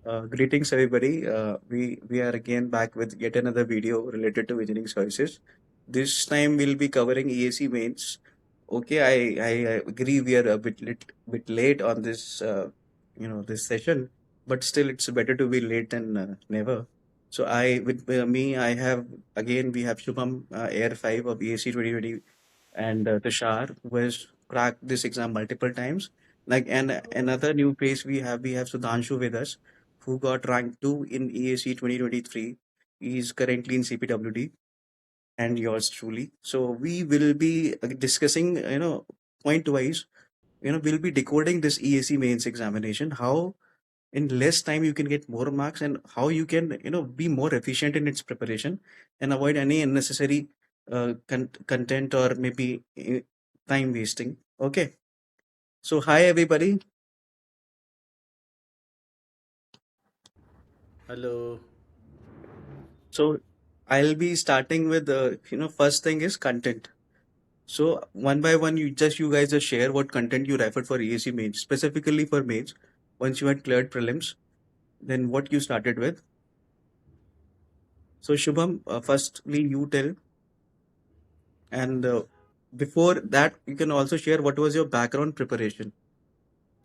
Greetings, everybody. We are again back with yet another video related to engineering services. This time we'll be covering EAC mains. Okay, I agree we are a bit late on this this session, but still it's better to be late than never. So I with me I have again we have Shubham Air 5 of EAC 2020 and Tushar who has cracked this exam multiple times. Like and another new face we have Sudhanshu with us who got ranked 2 in EAC 2023. He is currently in CPWD and yours truly. So we will be discussing, point wise, we'll be decoding this EAC mains examination, how in less time you can get more marks and how you can, be more efficient in its preparation and avoid any unnecessary content or maybe time wasting. Okay. So hi everybody. Hello. So I'll be starting with first thing is content. So one by one, you guys just share what content you referred for EAC mains, specifically for mains. Once you had cleared prelims, then what you started with. So Shubham, firstly you tell, and before that you can also share what was your background preparation.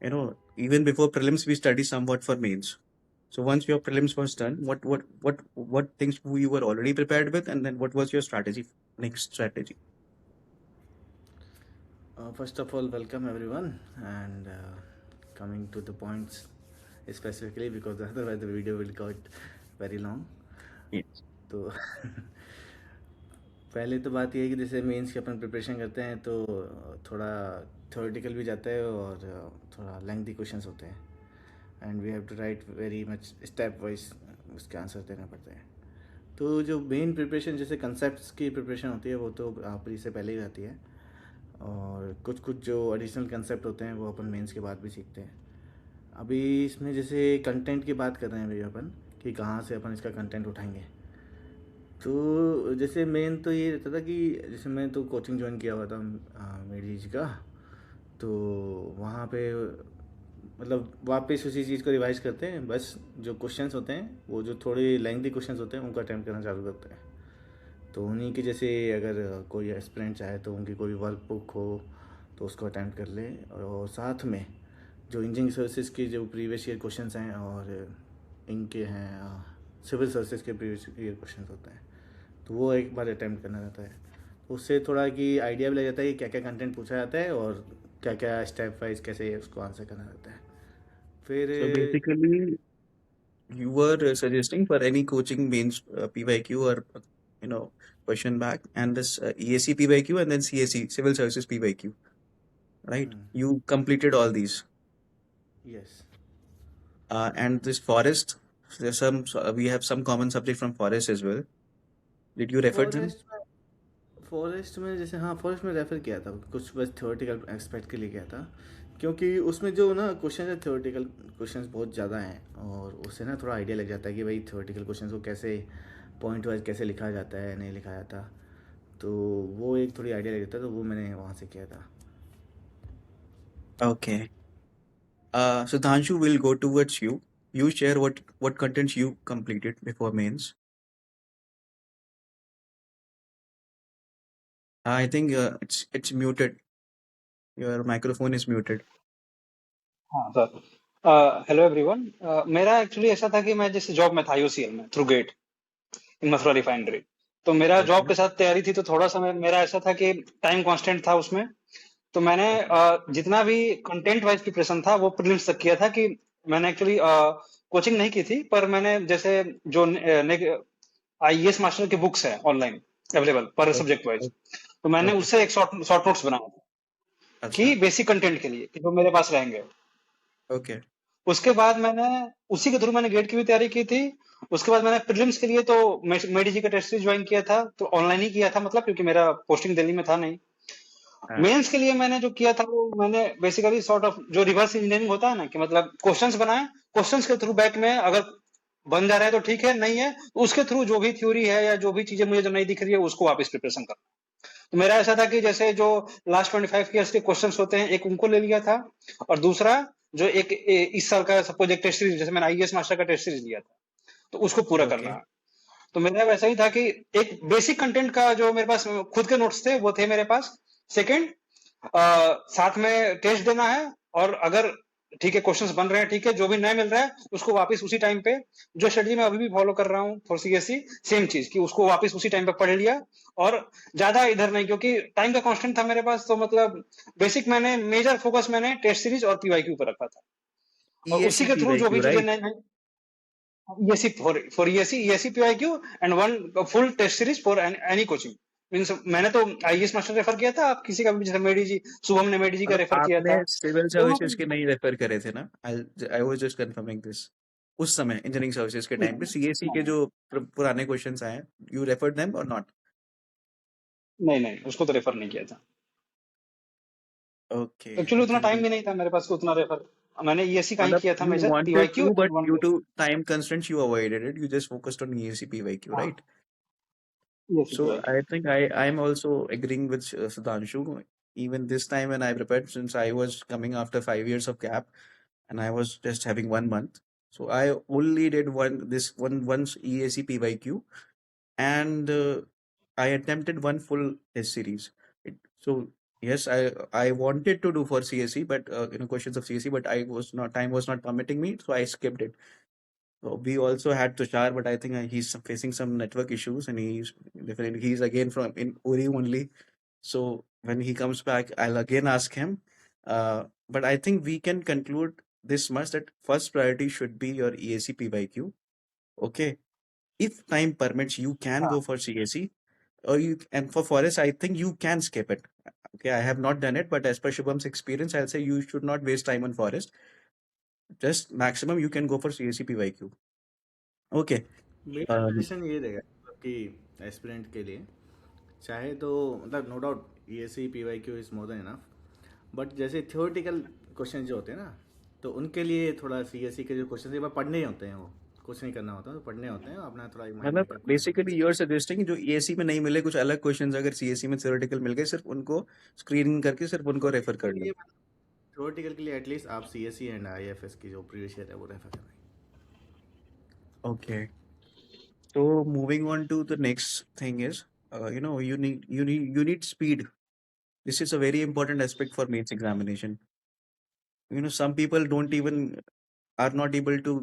Even before prelims, we study somewhat for mains. So once your prelims was done, what things you were already prepared with, and then what was your strategy, next strategy? First of all, welcome everyone, and coming to the points specifically because otherwise the video will get very long. Yes. तो पहले तो बात यह है कि जैसे mains की अपन preparation करते हैं तो थोड़ा थ्योरेटिकल भी जाता है और थोड़ा लेंथी क्वेश्चंस होते हैं and we have to write very much step wise उसके आंसर देना पड़ते हैं. तो जो मेन प्रिपरेशन जैसे कंसेप्ट की प्रिपरेशन होती है वो तो आप से पहले ही रहती है और कुछ कुछ जो एडिशनल कंसेप्ट होते हैं वो अपन मेंस के बाद भी सीखते हैं. अभी इसमें जैसे कंटेंट की बात कर रहे हैं भैया अपन कि कहाँ से अपन इसका कंटेंट उठाएंगे. तो जैसे मेन तो ये रहता था कि जैसे मैं तो कोचिंग ज्वाइन किया हुआ था मेरी जी का, तो वहाँ पे मतलब वापस उसी चीज़ को रिवाइज करते हैं. बस जो क्वेश्चंस होते हैं वो जो थोड़े लेंथी क्वेश्चंस होते हैं उनको अटैम्प्ट करना चालू करते हैं. तो उन्हीं की जैसे अगर कोई एस्पिरेंट चाहे तो उनकी कोई वर्क बुक हो तो उसको अटैम्प्ट कर ले और साथ में जो इंजीनियरिंग सर्विसेज के जो प्रीवियस ईयर क्वेश्चंस हैं और इनके हैं सिविल सर्विसेज के प्रीवियस ईयर क्वेश्चंस होते हैं तो वो एक बार अटैम्प्ट करना रहता है. तो उससे थोड़ा कि आइडिया भी लग जाता है कि क्या क्या कंटेंट पूछा जाता है और क्या क्या स्टेप वाइज कैसे उसको आंसर करना रहता है. फिर So basically, you were suggesting for any coaching means PYQ or question back and this EAC PYQ and then CSE Civil Services PYQ, right? You completed all these. Yes. And this forest, there's we have some common subject from forest as well. Did you refer them? Forest में जैसे हाँ forest में refer किया था कुछ बस theoretical aspect के लिए किया था क्योंकि उसमें जो ना क्वेश्चन है थ्योरेटिकल क्वेश्चंस बहुत ज़्यादा हैं और उससे ना थोड़ा आइडिया लग जाता है कि भाई थ्योरेटिकल क्वेश्चंस को कैसे पॉइंट वाइज कैसे लिखा जाता है नहीं लिखा जाता. तो वो एक थोड़ी आइडिया लग जाता है तो वो मैंने वहाँ से किया था. Okay. So Dhanshu will go towards you. You share what contents you completed before mains. I think it's muted. Your microphone is muted. हाँ सर. Hello everyone. मेरा एक्चुअली ऐसा था कि मैं जैसे जॉब में था यूसीएल में through get in Mathura refinery. तो मेरा जॉब के साथ तैयारी थी तो थोड़ा सा मेरा ऐसा था कि टाइम कांस्टेंट था उसमें. तो मैंने जितना भी कंटेंट वाइज प्रिपरेशन था वो प्रीलिम्स तक किया था. कि मैंने एक्चुअली कोचिंग नहीं की थी पर मैंने जैसे जो आईएएस मास्टर की बुक्स है ऑनलाइन अवेलेबल पर सब्जेक्ट वाइज तो मैंने उससे एक शॉर्ट नोट्स बनाया कि बेसिक कंटेंट के लिए कि जो मेरे पास रहेंगे. ओके. उसके बाद मैंने उसी के थ्रू मैंने गेट की भी तैयारी की थी. उसके बाद मैंने प्रीलिम्स के लिए तो मेडिजी का टेस्ट ज्वाइन किया था तो ऑनलाइन ही किया था मतलब क्योंकि मेरा पोस्टिंग दिल्ली में था नहीं. मेंस के लिए मैंने जो किया था वो मैंने बेसिकली सॉर्ट ऑफ जो रिवर्स इंजीनियरिंग होता है ना कि मतलब क्वेश्चंस बनाए क्वेश्चंस के थ्रू बैक में अगर बन जा रहा है तो ठीक है नहीं है तो उसके थ्रू जो भी थ्योरी है या जो भी चीजें मुझे जो नहीं दिख रही है उसको वापस प्रिपरेशन करना. तो मेरा ऐसा था कि जैसे जो लास्ट 25 ईयर्स के क्वेश्चंस होते हैं एक उनको ले लिया था और दूसरा जो इस साल का सपोज एक टेस्ट सीरीज, जैसे मैंने आईएएस मास्टर का टेस्ट सीरीज लिया था, तो उसको पूरा करना Okay. है। तो मेरा वैसा ही था कि एक बेसिक कंटेंट का जो मेरे पास खुद के नोट्स थे वो थे मेरे पास। सेकंड, साथ में टेस्ट देना है, और अगर ठीक है क्वेश्चंस बन रहे हैं, ठीक है, जो भी नया मिल रहा है उसको वापस उसी टाइम पे, जो स्ट्रेटजी मैं अभी भी फॉलो कर रहा हूँ फॉर सीएससी, सेम चीज कि उसको वापस उसी टाइम पे पढ़ लिया, और ज्यादा इधर नहीं, क्योंकि टाइम का कांस्टेंट था मेरे पास। तो मतलब बेसिक मैंने मेजर फोकस मैंने टेस्ट सीरीज और पीवाईक्यू पर रखा था, और उसी ESC के थ्रू जो भी PYQ, चीजें right? नई, ESC for ESC PYQ, and one full test series for any coaching means. मैंने तो आईएएस मास्टर रेफर किया था, आप किसी का भी, जैसे मेडी जी, शुभम ने मेडी जी का मतलब रेफर किया आपने था, सिविल दोनों सर्विसेज के नहीं रेफर करे थे ना? I was just confirming this. उस समय इंजीनियरिंग सर्विसेज के टाइम पे सीएससी के जो पुराने क्वेश्चंस आए, यू रेफर्ड देम और नॉट? नहीं नहीं, उसको तो रेफर नहीं किया था। ओके, एक्चुअली आई उतना थिंक टाइम भी नहीं था मेरे पास कि उतना रेफर। मैंने ईएससी का ही मतलब किया था you major, wanted PYQ to, but and one due to test. time constraints, you avoided it. You just focused on ESC PYQ, हाँ, right? ESC So PYQ. I think I'm also agreeing with Sudhanshu. Even this time when I prepared, since I was coming after 5 years of gap and I was just having 1 month, so I only did once ESC PYQ, and I attempted one full test series. So yes, I wanted to do for CSE, but questions of CSE, but I was not time was not permitting me, so I skipped it. We also had Tushar, but I think he's facing some network issues, and he's again from in Uri only. So when he comes back, I'll again ask him. But I think we can conclude this much, that first priority should be your EAC PYQ. Okay, if time permits, you can हाँ, go for CAC, or you, and for forest, I think you can skip it. Okay, I have not done it, but as per Shubham's experience, I'll say you should not waste time on forest. Just maximum you can go for CAC PYQ. Okay. मेरा Um, suggestion ये रहेगा कि aspirant के लिए चाहे तो मतलब no doubt E S C P Y Q is more than enough, but जैसे थियोरटिकल क्वेश्चन जो होते हैं ना, तो उनके लिए थोड़ा सी एस सी के जो क्वेश्चन एक बार पढ़ने ही होते हैं, वो कुछ नहीं करना होता, तो पढ़ने होते हैं, अपना थोड़ा माइंड मतलब मेकअप करना होता बेसिकली यू आर सजेस्टिंग जो EAC में नहीं मिले कुछ अलग क्वेश्चंस अगर CAC में थ्योरेटिकल मिल गए, सिर्फ उनको स्क्रीनिंग करके सिर्फ उनको रेफर है। कर लो. ये थियोरटिकल के लिए एटलीस्ट आप C S C and I F S की जो प्रीवियस ईयर है वो रेफर करें। Okay. So moving on to the next thing is, you need speed. This is a very important aspect for mains examination. Some people don't even are not able to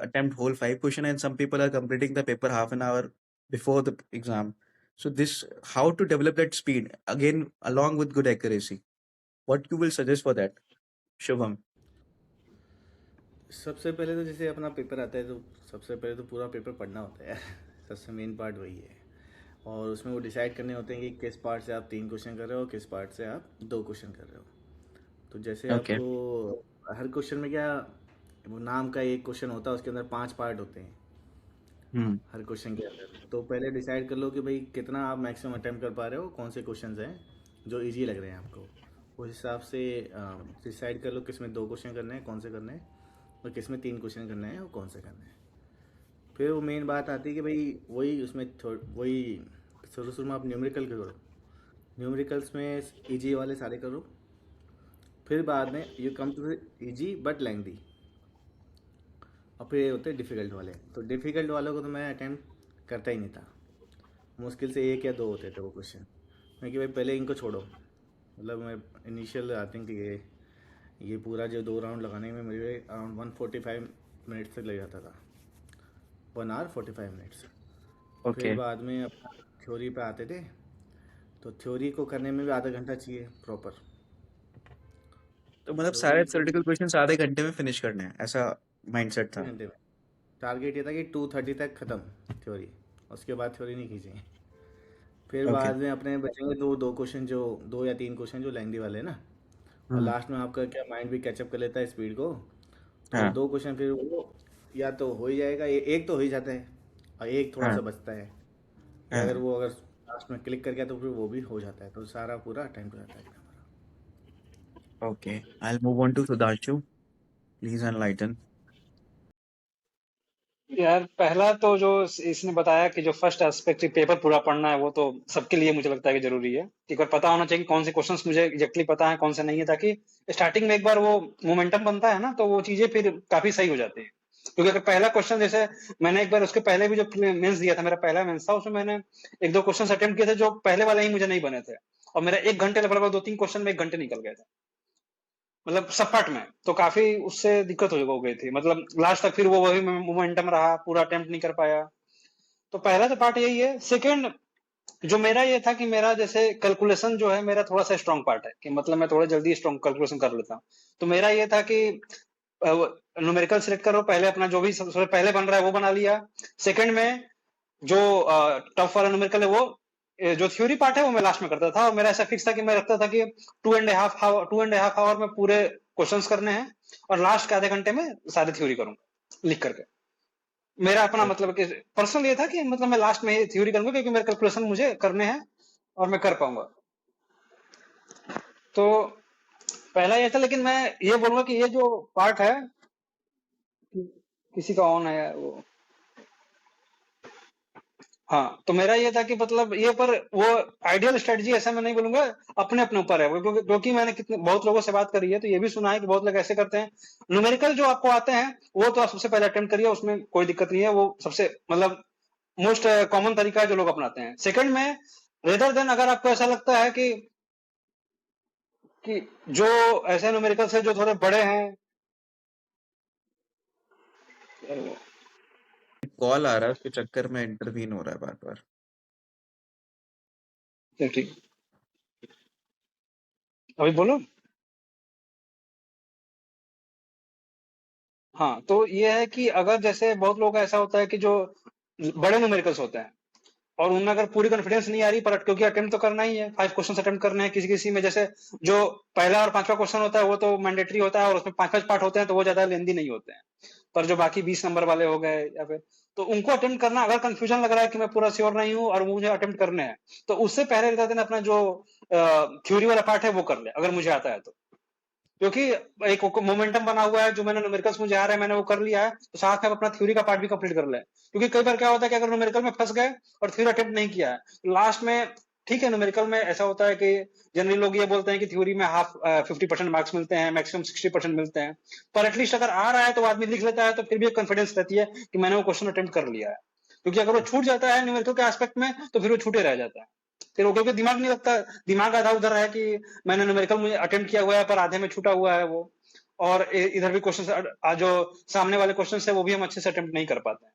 attempt whole 5 question, and some people are completing the paper half an hour before the exam. So this, how to develop that speed again along with good accuracy? What you will suggest for that, Shubham? सबसे पहले तो जैसे अपना paper आता है, तो सबसे पहले तो पूरा पेपर पढ़ना होता है यार। सबसे मेन पार्ट वही है, और उसमें वो डिसाइड करने होते हैं कि किस पार्ट से आप 3 क्वेश्चन कर रहे हो, किस पार्ट से आप 2 क्वेश्चन कर रहे हो। तो जैसे Okay. आपको हर क्वेश्चन में क्या, वो नाम का एक क्वेश्चन होता है, उसके अंदर 5 पार्ट होते हैं Hmm. हर क्वेश्चन के अंदर। तो पहले डिसाइड कर लो कि भाई कितना आप मैक्सिमम अटेम्प्ट कर पा रहे हो, कौन से क्वेश्चन हैं जो ईजी लग रहे हैं आपको, उस हिसाब से डिसाइड कर लो किस में 2 क्वेश्चन करने हैं, कौन से करने हैं, और किस में 3 क्वेश्चन करने हैं और कौन से करने हैं। फिर वो मेन बात आती है कि भाई वही उसमें वही शुरू में आप न्यूमेरिकल करो, न्यूमेरिकल्स में इजी वाले सारे करो, फिर बाद में you come to easy but lengthy, और फिर ये होते हैं डिफ़िकल्ट वाले। तो डिफ़िकल्ट वालों को तो मैं अटैम्प्ट करता ही नहीं था, मुश्किल से 1 या 2 होते थे वो क्वेश्चन। मैं कि भाई पहले इनको छोड़ो, मतलब मैं इनिशियल आई थिंक ये पूरा जो 2 राउंड लगाने में मुझे अराउंड 145 मिनट्स तक लग जाता था, 1 hour 45 minutes। फिर Okay. बाद में अपना थ्योरी पे आते थे, तो थ्योरी को करने में भी आधा घंटा चाहिए प्रॉपर। तो मतलब थ्योरी सारे को थ्योरेटिकल क्वेश्चंस आधे घंटे में फिनिश करने हैं, ऐसा माइंडसेट आधे था? घंटे में टारगेट ये था कि 2:30 तक ख़त्म थ्योरी, उसके बाद थ्योरी नहीं खींचेंगे। फिर Okay. बाद में अपने बचेंगे दो क्वेश्चन, जो 2 या 3 क्वेश्चन जो लेंदी वाले हैं ना, और Hmm. लास्ट में आपका क्या माइंड भी कैचअप कर लेता है स्पीड को, तो वो हाँ. 2 क्वेश्चन फिर वो या तो हो ही जाएगा, एक तो हो ही जाता है, और एक थोड़ा हाँ. सा बचता है कि हाँ. अगर लास्ट में क्लिक कर गया तो फिर वो भी हो जाता है, तो सारा पूरा अटेम्प्ट हो जाता है हमारा। Okay. I'll move on to Sudhanshu. Please enlighten. यार पहला तो जो इसने बताया कि जो फर्स्ट एस्पेक्ट पेपर पूरा पढ़ना है, वो तो सबके लिए मुझे लगता है कि जरूरी है। एक बार पता होना चाहिए कि कौन से क्वेश्चंस मुझे एग्जैक्टली पता है, कौन से नहीं है, ताकि स्टार्टिंग में एक बार वो मोमेंटम बनता है ना, तो वो चीजें फिर काफी सही हो जाती है। क्योंकि अगर पहला क्वेश्चन, जैसे मैंने एक बार उसके पहले भी जो मेंस दिया था, मेरा पहला मेंस था, उसमें मैंने एक दो क्वेश्चन अटेम्प्ट किए थे जो पहले वाले ही मुझे नहीं बने थे, और मेरा 1 घंटे लगभग 2-3 क्वेश्चन में 1 घंटे निकल गए थे, मतलब सब पार्ट में। तो काफी उससे दिक्कत हो गई थी, मतलब लास्ट तक फिर वो वही मोमेंटम रहा, पूरा अटेम्प्ट नहीं कर पाया। तो पहला तो पार्ट यही है। सेकंड, जो मेरा ये था कि मेरा जैसे कैलकुलेशन जो है मेरा थोड़ा सा स्ट्रांग पार्ट है, कि मतलब मैं थोड़ा जल्दी स्ट्रांग कैलकुलेशन कर लेता हूँ। तो मेरा ये था कि न्यूमेरिकल सिलेक्ट करो, पहले अपना जो भी सबसे पहले बन रहा है वो बना लिया। सेकंड में जो टफ वाला न्यूमेरिकल है वो, जो थ्योरी पार्ट है वो मैं लास्ट में करता था, और मेरा ऐसा फिक्स था कि मैं रखता था कि 2.5 आवर में पूरे क्वेश्चंस करने हैं, और लास्ट के आधे घंटे में सारे थ्योरी करूंगा लिख करके। मेरा अपना मतलब कि पर्सनल ये था कि मतलब मैं लास्ट में थ्योरी करूंगा, क्योंकि मेरे कैलकुलेशन मुझे करने हैं और मैं कर पाऊंगा। तो पहला ये था। लेकिन मैं ये बोलूंगा कि ये जो पार्ट है, किसी का ऑन है वो, हाँ, तो मेरा ये था कि मतलब ये, पर वो आइडियल स्ट्रेटजी ऐसा मैं नहीं बोलूंगा, अपने अपने ऊपर है वो, क्योंकि मैंने कितने बहुत लोगों से बात करी है, तो ये भी सुना है कि बहुत लोग ऐसे करते हैं। न्यूमेरिकल जो आपको आते हैं वो तो आप सबसे पहले अटेम्प्ट करिए, उसमें कोई दिक्कत नहीं है, वो सबसे मतलब मोस्ट कॉमन तरीका है जो लोग अपनाते हैं। सेकंड में, रेदर देन, अगर आपको ऐसा लगता है कि जो ऐसे न्यूमेरिकल से जो थोड़े बड़े हैं, कॉल आ रहा है, उसके चक्कर में इंटरवीन हो रहा है बार बार। ठीक, अभी बोलो। हाँ, तो ये है कि अगर जैसे बहुत लोग का ऐसा होता है कि जो बड़े न्यूमेरिकल्स होते हैं, और उनमें अगर पूरी कॉन्फिडेंस नहीं आ रही, पर क्योंकि अटेम्प्ट तो करना ही है, 5 क्वेश्चन अटेम्प्ट करने हैं, किसी किसी में जैसे जो पहला और पांचवा क्वेश्चन होता है वो तो मैंडेटरी होता है, और उसमें 5-5 पार्ट होते हैं, तो वो ज्यादा लेंदी नहीं होते हैं। पर जो बाकी 20 नंबर वाले हो गए या फिर, तो उनको अटेम्प्ट करना, अगर कंफ्यूजन लग रहा है कि मैं पूरा श्योर नहीं हूँ और मुझे अटेम्प्ट करने हैं, तो उससे पहले बता देना अपना जो थ्योरी वाला पार्ट है वो कर ले, अगर मुझे आता है तो। क्योंकि एक मोमेंटम बना हुआ है, जो मैंने न्यूमेरिकल्स मुझे आ रहा है, मैंने वो कर लिया है, तो साथ में अपना थ्योरी का पार्ट भी कंप्लीट कर ले। क्योंकि कई बार क्या होता है कि अगर न्यूमेरिकल में फंस गए और थ्योरी अटेम्प्ट नहीं किया है, तो लास्ट में, ठीक है, न्यूमेरिकल में ऐसा होता है कि जनरली लोग ये बोलते हैं कि थ्योरी में हाफ 50% मार्क्स मिलते हैं, मैक्सिमम 60% मिलते हैं, पर एटलीस्ट अगर आ रहा है तो आदमी लिख लेता है, तो फिर भी एक कॉन्फिडेंस रहती है कि मैंने वो क्वेश्चन अटेम्प्ट कर लिया है। क्योंकि अगर वो छूट जाता है न्यूमेरिकल के एस्पेक्ट में, तो फिर वो छूटे रह जाता है, फिर वो, क्योंकि दिमाग नहीं लगता, दिमाग आधा उधर है कि मैंने न्यूमेरिकल मुझे अटेम्प्ट किया हुआ है, पर आधे में छूटा हुआ है वो, और इधर भी क्वेश्चन, जो सामने वाले क्वेश्चन है वो भी हम अच्छे से अटेम्प्ट नहीं कर पाते हैं।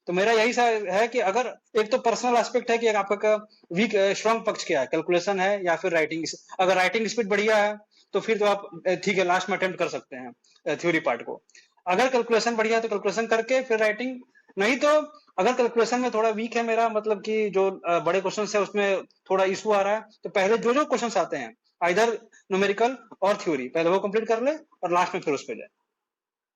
तो मेरा यही सा है कि अगर, एक तो पर्सनल एस्पेक्ट है कि आपका वीक स्ट्रांग पक्ष क्या है, कैलकुलेशन है या फिर राइटिंग। अगर राइटिंग स्पीड बढ़िया है तो फिर तो आप ठीक है, लास्ट में अटेम्प्ट कर सकते हैं थ्योरी पार्ट को। अगर कैलकुलेशन बढ़िया है तो कैलकुलेशन करके फिर राइटिंग। नहीं तो अगर कैलकुलेशन में थोड़ा वीक है मेरा, मतलब कि जो बड़े क्वेश्चन है उसमें थोड़ा इशू आ रहा है, तो पहले जो जो क्वेश्चन आते हैं, इधर न्यूमेरिकल और थ्योरी, पहले वो कंप्लीट कर ले, और लास्ट में फिर उस पे जाए,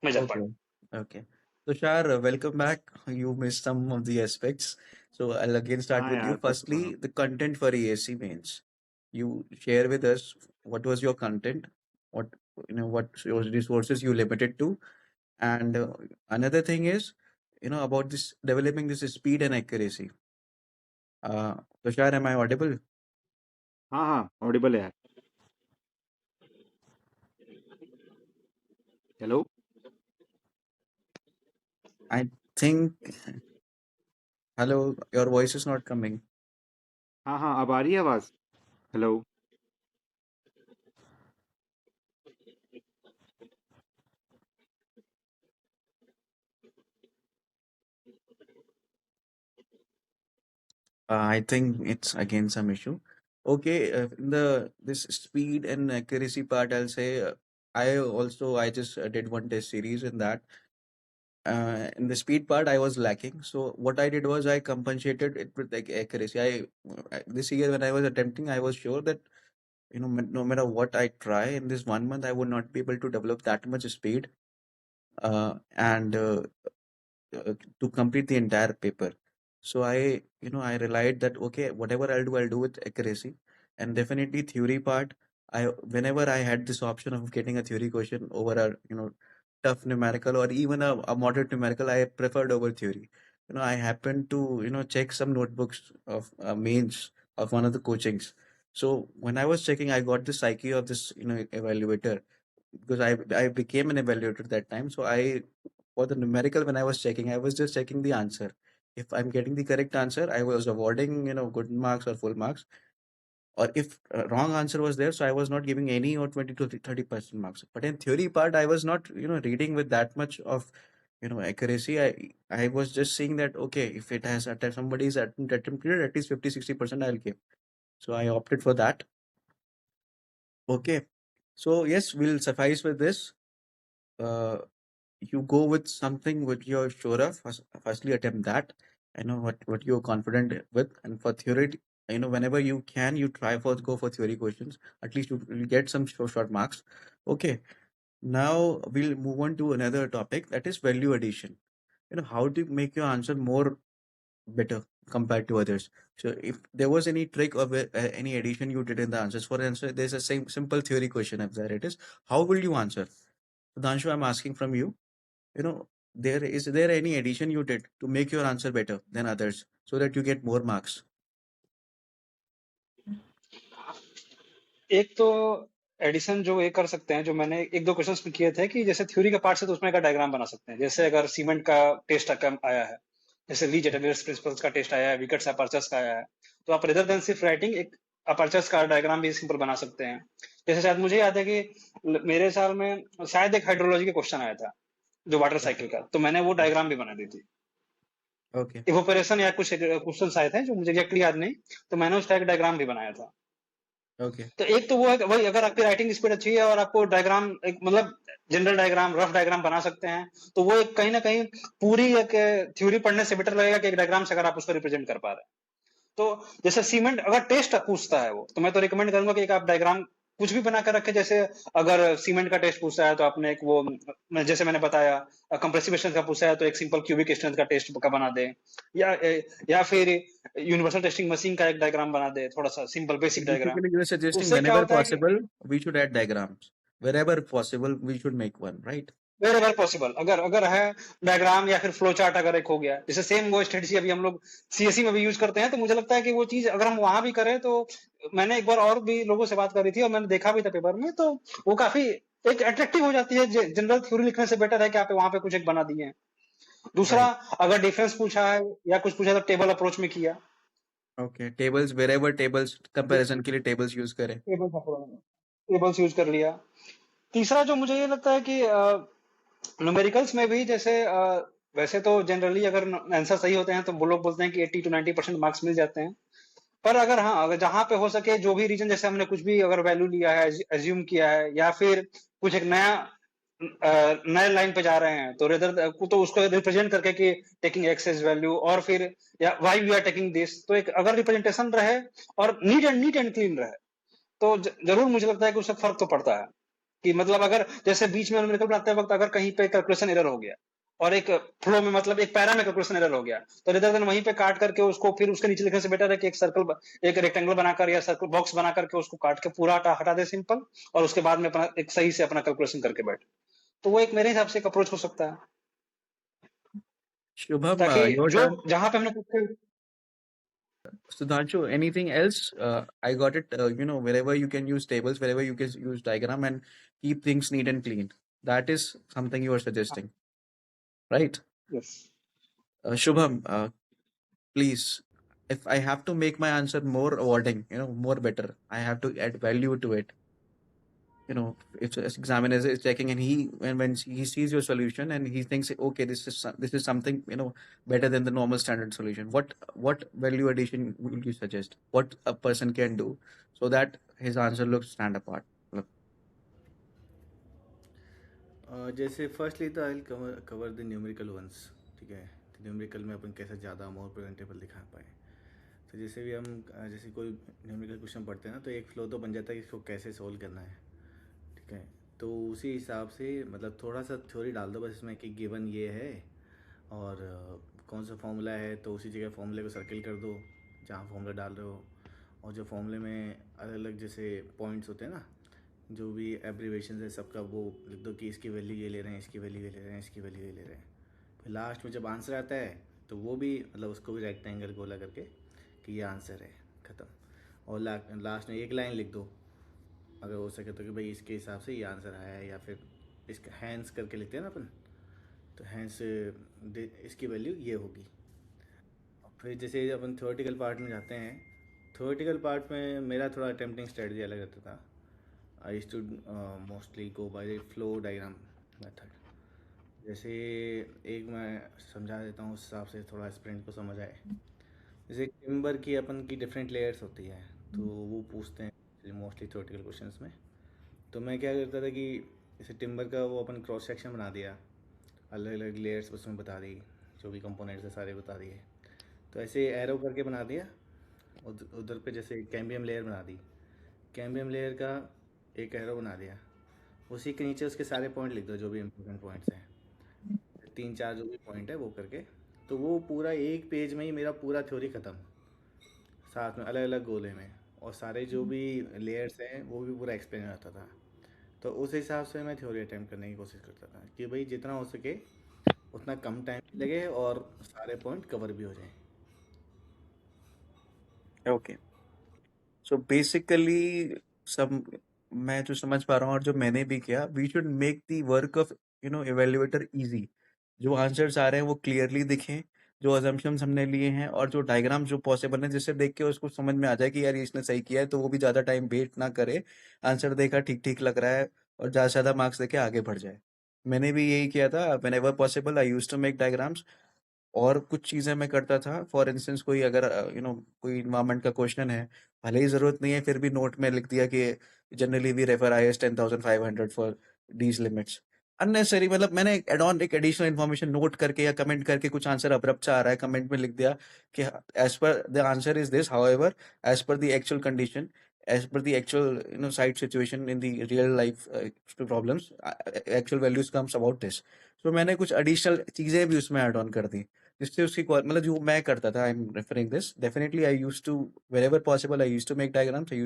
major Okay. Part. Okay. Tushar, welcome back. You missed some of the aspects. So I'll again start हाँ with you. यार Firstly, the content for ESC mains. You share with us what was your content, what what resources you limited to, and another thing is, about this developing this speed and accuracy. Uh, Tushar, am I audible? हाँ हाँ Audible है यार। Hello. I think, hello, your voice is not coming. हाँ हाँ अब आ रही है आवाज़। Hello. I think it's again some issue. Okay, in the this speed and accuracy part, I'll say I just did one test series in that. In the speed part, I was lacking. So what I did was I compensated it with like accuracy. This year when I was attempting, I was sure that no matter what I try in this 1 month, I would not be able to develop that much speed. And to complete the entire paper. So I relied that okay, whatever I'll do with accuracy, and definitely theory part. Whenever I had this option of getting a theory question over a tough numerical or even a moderate numerical, I preferred over theory. I happened to check some notebooks of mains of one of the coachings. So when I was checking, I got the psyche of this evaluator, because I became an evaluator that time. So I, for the numerical, when I was checking, I was just checking the answer. If I'm getting the correct answer, I was awarding good marks or full marks. Or if wrong answer was there, so I was not giving any or 20 to 30% marks. But in theory part, I was not reading with that much of accuracy. I was just seeing that, okay, if it has somebody's attempted at least 50-60%, I'll give. So I opted for that. Okay, so yes, we'll suffice with this. You go with something which you're sure of. Firstly, attempt that. I know what you're confident with, and for theory, whenever you can, you try for go for theory questions. At least you get some short marks. Okay. Now we'll move on to another topic, that is value addition. How to make your answer more better compared to others. So if there was any trick or any addition you did in the answers, for instance, there's a same simple theory question, if there it is, how will you answer? Danshu, I'm asking from you, there any addition you did to make your answer better than others so that you get more marks? एक तो addition जो ये कर सकते हैं, जो मैंने एक दो क्वेश्चंस में किए थे, कि जैसे थ्योरी के पार्ट से तो उसमें का डायग्राम बना सकते हैं। जैसे अगर सीमेंट का टेस्ट आया है, जैसे ली जेटेलियर्स प्रिंसिपल्स का टेस्ट आया है, विकेट्स अपर्चर्स का आया है, तो आप रेदर देन सिर्फ राइटिंग एक अपर्चर्स का डायग्राम भी सिंपल बना सकते हैं। जैसे शायद मुझे याद है कि मेरे साल में शायद एक हाइड्रोलॉजी का क्वेश्चन आया था, जो वाटर साइकिल का, तो मैंने वो डायग्राम भी बना दी थी। ओके इवोपरेशन या कुछ क्वेश्चन आए थे जो मुझे एग्जैक्टली याद नहीं, तो मैंने उसका एक डायग्राम भी बनाया था। ओके तो एक तो वो है कि वही, अगर आपकी राइटिंग स्पीड अच्छी है और आपको डायग्राम एक मतलब जनरल डायग्राम, रफ डायग्राम बना सकते हैं, तो वो एक कहीं ना कहीं पूरी एक थ्योरी पढ़ने से बेटर लगेगा कि एक डायग्राम से अगर आप उसको रिप्रेजेंट कर पा रहे हैं। तो जैसे सीमेंट अगर टेस्ट पूछता है वो, तो मैं तो रिकमेंड करूंगा कि एक आप डायग्राम कुछ भी बनाकर रखे। जैसे अगर सीमेंट का टेस्ट पूछा है तो आपने एक वो, जैसे मैंने बताया, कंप्रेसिव स्ट्रेंथ का पूछा है तो एक सिंपल क्यूबिक स्ट्रेंथ का टेस्ट का बना दे, या फिर यूनिवर्सल टेस्टिंग मशीन का एक डायग्राम बना दे, थोड़ा सा simple basic diagram. basically you are suggesting उससे क्या whenever होता है कि possible we should add diagrams, wherever possible we should make one, right? Wherever possible, अगर अगर है डायग्राम या फिर फ्लो चार्ट अगर एक हो गया, जैसे सेम वो स्ट्रेटजी अभी हम लोग सीएससी में भी यूज करते हैं, तो मुझे लगता है कि वो चीज अगर हम वहां भी करें तो, मैंने एक बार और भी लोगों से बात करी थी और मैंने देखा भी था पेपर में, तो वो काफी एक अट्रैक्टिव हो जाती है। जनरल थ्योरी लिखने से बेटर है कि आप वहां पे कुछ एक बना दिए हैं। दूसरा, Right. अगर डिफरेंस पूछा है या कुछ पूछा तो टेबल अप्रोच में किया, Okay, tables, wherever tables comparison के लिए tables यूज करें. टेबल्स यूज कर लिया। तीसरा जो मुझे ये लगता है कि न्यूमेरिकल्स में भी जैसे वैसे तो जनरली अगर आंसर सही होते हैं तो वो लोग बोलते हैं कि 80 to 90% मार्क्स मिल जाते हैं। पर अगर हाँ, अगर जहां पे हो सके जो भी रीजन, जैसे हमने कुछ भी अगर वैल्यू लिया है, एज्यूम किया है, या फिर कुछ एक नया नए लाइन पे जा रहे हैं, तो रेदर तो उसको रिप्रेजेंट करके कि टेकिंग एक्स एज वैल्यू, और फिर या why we are taking this, तो एक अगर रिप्रेजेंटेशन रहे और नीट एंड क्लीन रहे, तो जरूर मुझे लगता है कि उससे फर्क तो पड़ता है। कि मतलब अगर जैसे बीच में न्यूमेरिकल बनाते वक्त अगर कहीं पे कैलकुलेशन एरर हो गया, और एक फ्लो में मतलब एक पैरा में कैलकुलेशन एरर हो गया, तो रेदर देन वहीं पे काट करके उसको फिर उसके नीचे लिखने से बेटर है कि एक सर्कल, एक रेक्टेंगल बनाकर या सर्कल बॉक्स बना करके उसको काट के पूरा हटा दे सिंपल, और उसके बाद में अपना एक सही से अपना कैलकुलेशन करके बैठ। तो वो एक मेरे हिसाब से एक अप्रोच हो सकता है, Shubham, ताकि your जो turn. जहां पे हमने कुछ Sudhanshu, anything else? I got it. Wherever you can use tables, wherever you can use diagram and keep things neat and clean. That is something you are suggesting, right? Yes Shubham, please, if I have to make my answer more awarding, more better, I have to add value to it. If an examiner is checking and when he sees your solution and he thinks, okay, this is something better than the normal standard solution. What value addition will you suggest? What a person can do so that his answer looks stand apart? Look. जैसे firstly तो I cover the numerical ones, ठीक है। तो numerical में अपन कैसे ज़्यादा मोर presentable दिखा पाए। तो जैसे भी हम जैसे कोई न्यूमेरिकल क्वेश्चन पढ़ते हैं ना, तो एक फ्लो तो बन जाता है कि इसको कैसे सोल्व करना है, ठीक है। तो उसी हिसाब से मतलब थोड़ा सा थ्योरी डाल दो बस इसमें कि गिवन ये है और कौन सा फॉर्मूला है, तो उसी जगह फॉर्मूले को सर्किल कर दो जहाँ फॉर्मूला डाल रहे हो। और जो फॉर्मूले में अलग अलग जैसे पॉइंट्स होते हैं ना, जो भी एब्रीवेशन है सबका वो लिख दो कि इसकी वैल्यू ये ले रहे हैं, इसकी वैल्यू ये ले रहे हैं, इसकी वैल्यू ये ले रहे हैं। फिर लास्ट में जब आंसर आता है तो वो भी मतलब उसको भी रेक्टेंगल गोला करके कि ये आंसर है, ख़त्म। और लास्ट में एक लाइन लिख दो अगर हो सके तो कि भाई इसके हिसाब से ये आंसर आया है, या फिर इसका हैंड्स करके लिखते हैं ना अपन, तो हैंड्स इसकी वैल्यू ये होगी। फिर जैसे अपन थ्योरेटिकल पार्ट में जाते हैं, थ्योरेटिकल पार्ट में मेरा थोड़ा अटेम्प्टिंग स्ट्रेटजी अलग रहता था। I used to mostly go by the flow diagram method. जैसे एक मैं समझा देता हूँ उस हिसाब से थोड़ा स्प्रिंट को समझ आए। जैसे टिम्बर की अपन की डिफरेंट लेयर्स होती है, तो वो पूछते हैं मोस्टली थ्योरेटिकल क्वेश्चंस में। तो मैं क्या करता था कि जैसे टिम्बर का वो अपन क्रॉस सेक्शन बना दिया, अलग अलग लेयर्स उसमें बता दी, जो भी कंपोनेंट्स है सारे बता दिए। तो ऐसे एरो करके बना दिया। उधर पे जैसे कैम्बियम लेयर बना दी, कैम्बियम लेयर का एक एरो बना दिया, उसी के नीचे उसके सारे पॉइंट लिख दो जो भी इम्पोर्टेंट पॉइंट्स हैं, 3-4 जो भी पॉइंट है वो करके। तो वो पूरा एक पेज में ही मेरा पूरा थ्योरी ख़त्म, साथ में अलग अलग गोले में, और सारे जो भी लेयर्स हैं वो भी पूरा एक्सप्लेन हो जाता था। तो उस हिसाब से मैं थ्योरी अटैम्प्ट करने की कोशिश करता था कि भाई जितना हो सके उतना कम टाइम लगे और सारे पॉइंट कवर भी हो जाए। ओके, सो बेसिकली सब मैं जो समझ पा रहा हूँ और जो मैंने भी किया, we should make the work of evaluator easy. जो आंसर्स आ रहे हैं वो क्लियरली दिखें, जो अजम्पशंस हमने लिए हैं और जो डायग्राम जो पॉसिबल है, जिससे देख के उसको समझ में आ जाए कि यार ये इसने सही किया है, तो वो भी ज़्यादा टाइम वेस्ट ना करे, आंसर देखा ठीक ठीक लग रहा है और ज़्यादा से ज़्यादा मार्क्स देके आगे बढ़ जाए। मैंने भी यही किया था, whenever possible I use to make diagrams. और कुछ चीज़ें मैं करता था, फॉर इंस्टेंस कोई अगर कोई इन्वायरमेंट का क्वेश्चन है, भले ही ज़रूरत नहीं है, फिर भी नोट में लिख दिया कि generally we refer IS 10,500 for these limits. Unnecessary, मतलब मैंने एड ऑन एक एडिशनल इन्फॉर्मेशन नोट करके या कमेंट करके, कुछ आंसर अब्रप्ट सा आ रहा है, कमेंट में लिख दिया कि as per the answer is this, however as per the actual condition, as per the actual site situation in the real life problems, actual values comes about this. तो मैंने कुछ एडिशनल चीज़ें भी उसमें ऐड ऑन कर दी, जिससे उसकी मतलब जो मैं करता था, I am referring this, definitely I use to, wherever possible, I used to make diagrams, I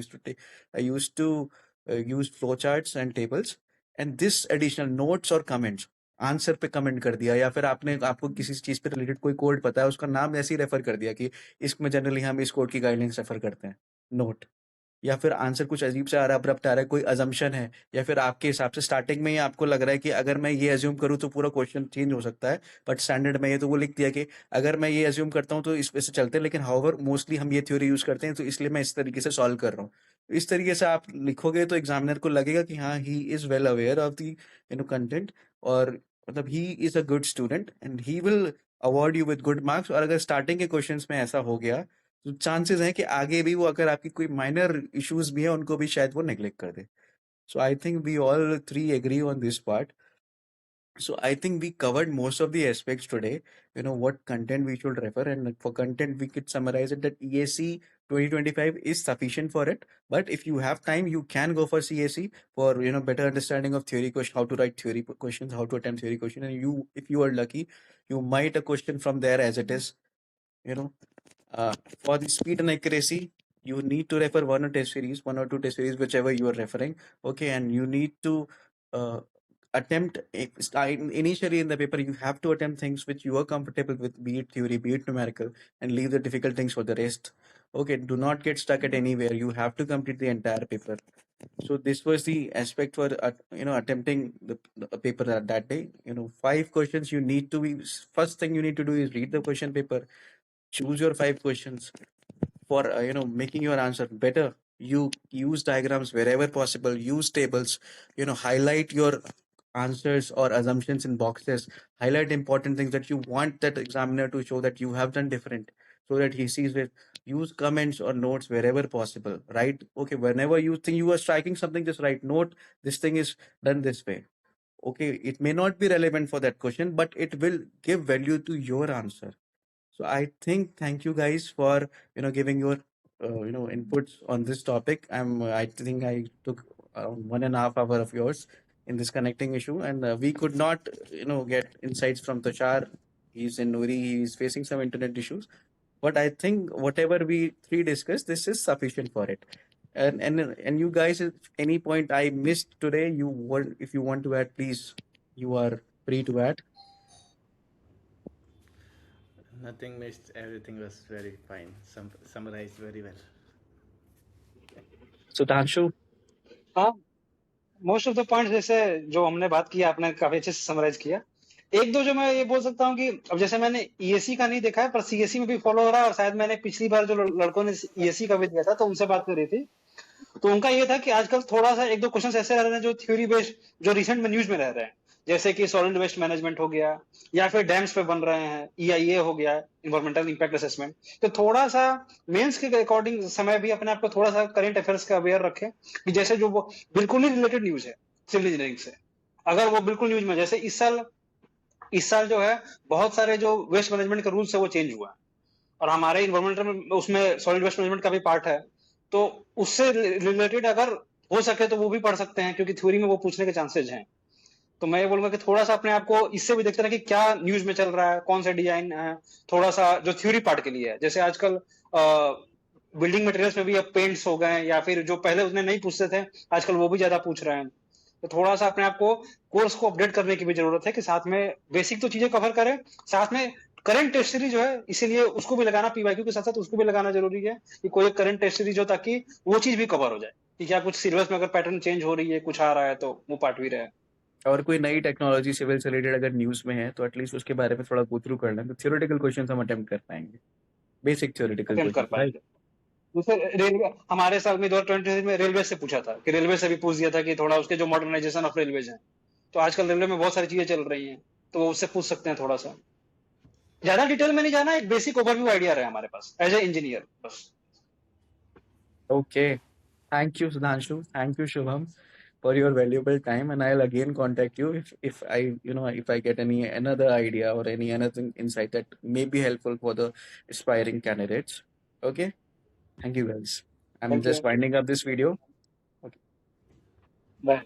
used to use flow charts and tables, and this additional notes और comments, आंसर पे कमेंट कर दिया, या फिर आपको किसी चीज पे रिलेटेड कोई कोड पता है, उसका नाम ऐसे ही रेफर कर दिया कि इसमें जनरली हम इस कोड की गाइडलाइंस रेफर करते हैं, नोट। या फिर आंसर कुछ अजीब से आ रहा है, अब्रप्ट आ रहा है, कोई अजम्पशन है, या फिर आपके हिसाब से स्टार्टिंग में ही आपको लग रहा है कि अगर मैं ये अज्यूम करूँ तो पूरा क्वेश्चन चेंज हो सकता है, बट स्टैंडर्ड में ये तो वो लिख दिया कि अगर मैं ये अज्यूम करता हूँ तो इस वजह से चलते हैं, लेकिन हाउएवर मोस्टली हम ये थ्योरी यूज करते हैं, तो इसलिए मैं इस तरीके से सॉल्व कर रहा हूँ। इस तरीके से आप लिखोगे तो एग्जामिनर को लगेगा कि हाँ, he is well aware of the content, और मतलब he is a good student and he will award you with good marks. और अगर स्टार्टिंग के क्वेश्चंस में ऐसा हो गया, तो चांसेस हैं कि आगे भी वो, अगर आपकी कोई माइनर इश्यूज भी है, उनको भी शायद वो नेग्लेक्ट कर दे। So I think we all three agree on this part. So I think we covered most of the aspects today. What content we should refer, and for content we could summarize it that EAC 2025 is sufficient for it. But if you have time, you can go for CAC for better understanding of theory question, how to write theory questions, how to attempt theory question, and if you are lucky, you might a question from there as it is. You know, for the speed and accuracy, you need to refer one or two test series, whichever you are referring. Okay, and you need to uh, attempt initially in the paper. You have to attempt things which you are comfortable with, be it theory, be it numerical, and leave the difficult things for the rest. Okay, do not get stuck at anywhere. You have to complete the entire paper. So this was the aspect for attempting the paper that day. 5 questions you need to be. First thing you need to do is read the question paper, choose your 5 questions. For making your answer better, you use diagrams wherever possible, use tables, highlight your answers or assumptions in boxes, highlight important things that you want that examiner to show that you have done different, so that he sees it. Use comments or notes wherever possible, right? Okay, whenever you think you are striking something, just write note, this thing is done this way. Okay, it may not be relevant for that question, but it will give value to your answer. So I think, thank you guys for giving your inputs on this topic. I think I took around 1.5 hours of yours in this connecting issue, and we could not get insights from Tushar. He's in Nuri. He's facing some internet issues, but I think whatever we three discussed, this is sufficient for it. And you guys, if any point I missed today, if you want to add, please, you are free to add. Nothing missed. Everything was very fine. Summarized very well. Sudhanshu, हाँ, most of the points जैसे जो हमने बात की आपने काफी अच्छे से समराइज किया। एक दो जो मैं ये बोल सकता हूँ कि अब जैसे मैंने ईएससी का नहीं देखा है पर सीएससी में भी फॉलो हो रहा है, और शायद मैंने पिछली बार जो लड़कों ने ईएससी का भी दिया था तो उनसे बात कर रही थी, तो उनका ये था कि आजकल थोड़ा सा एक दो क्वेश्चन ऐसे रह रहे हैं जो थ्योरी बेस्ड, जो रिसेंट में न्यूज में रह रहे हैं, जैसे कि सॉलिड वेस्ट मैनेजमेंट हो गया या फिर डैम्स पे बन रहे हैं, ईआईए हो गया, इन्वायरमेंटल इंपैक्ट असेसमेंट। तो थोड़ा सा मेंस के अकॉर्डिंग समय भी अपने आप को थोड़ा सा करंट अफेयर्स का अवेयर रखें कि जैसे जो वो बिल्कुल ही रिलेटेड न्यूज है सिविल इंजीनियरिंग से, अगर वो बिल्कुल न्यूज में, जैसे इस साल जो है बहुत सारे जो वेस्ट मैनेजमेंट के रूल्स है वो चेंज हुआ है, और हमारे इन्वायरमेंटल में उसमें सॉलिड वेस्ट मैनेजमेंट का भी पार्ट है, तो उससे रिलेटेड अगर हो सके तो वो भी पढ़ सकते हैं क्योंकि थ्योरी में वो पूछने के चांसेस हैं। तो मैं ये बोलूंगा कि थोड़ा सा अपने आप को इससे भी देखते रहे कि क्या न्यूज में चल रहा है, कौन सा डिजाइन है, थोड़ा सा जो थ्योरी पार्ट के लिए है। जैसे आजकल बिल्डिंग मटेरियल्स में भी अब पेंट्स हो गए, या फिर जो पहले उसने नहीं पूछते थे आजकल वो भी ज्यादा पूछ रहे हैं। तो थोड़ा सा अपने आप को कोर्स को अपडेट करने की भी जरूरत है कि साथ में बेसिक तो चीजें कवर करें, साथ में करंट टेस्ट सीरीज जो है इसीलिए उसको भी लगाना, पीवाईक्यू के साथ साथ उसको भी लगाना जरूरी है कि कोई एक करंट टेस्ट सीरीज हो ताकि वो चीज भी कवर हो जाए कि क्या कुछ सिलेबस में अगर पैटर्न चेंज हो रही है, कुछ आ रहा है तो वो पार्ट भी रहे। और कोई नई टेक्नोलॉजी सिविल से रिलेटेड अगर न्यूज में है तो एटलीस्ट उसके बारे में थोड़ा गो थ्रू कर लें, तो थ्योरेटिकल क्वेश्चन हम अटेम्प्ट कर पाएंगे, बेसिक थ्योरेटिकल अटेम्प्ट कर क्वेश्चन, राइट? पाएंगे। दूसरे रेलवे, हमारे साल में 2023 में रेलवे से पूछा था कि रेलवे से भी पूछ दिया था कि थोड़ा उसके जो मॉडर्नाइजेशन ऑफ रेलवेज है, तो आजकल रेलवे में बहुत सारी चीजें चल रही हैं तो वो उससे पूछ सकते हैं। थोड़ा सा ज्यादा डिटेल में नहीं जाना, एक बेसिक ओवरव्यू आइडिया रहे हमारे पास एज ए इंजीनियर बस। Okay. Thank you, Sudhanshu. Thank you, Shubham, for your valuable time. And I'll again contact you if I get any another idea or any another insight that may be helpful for the aspiring candidates. Okay. Thank you, guys. I'm thank you, just winding up this video. Okay. Bye.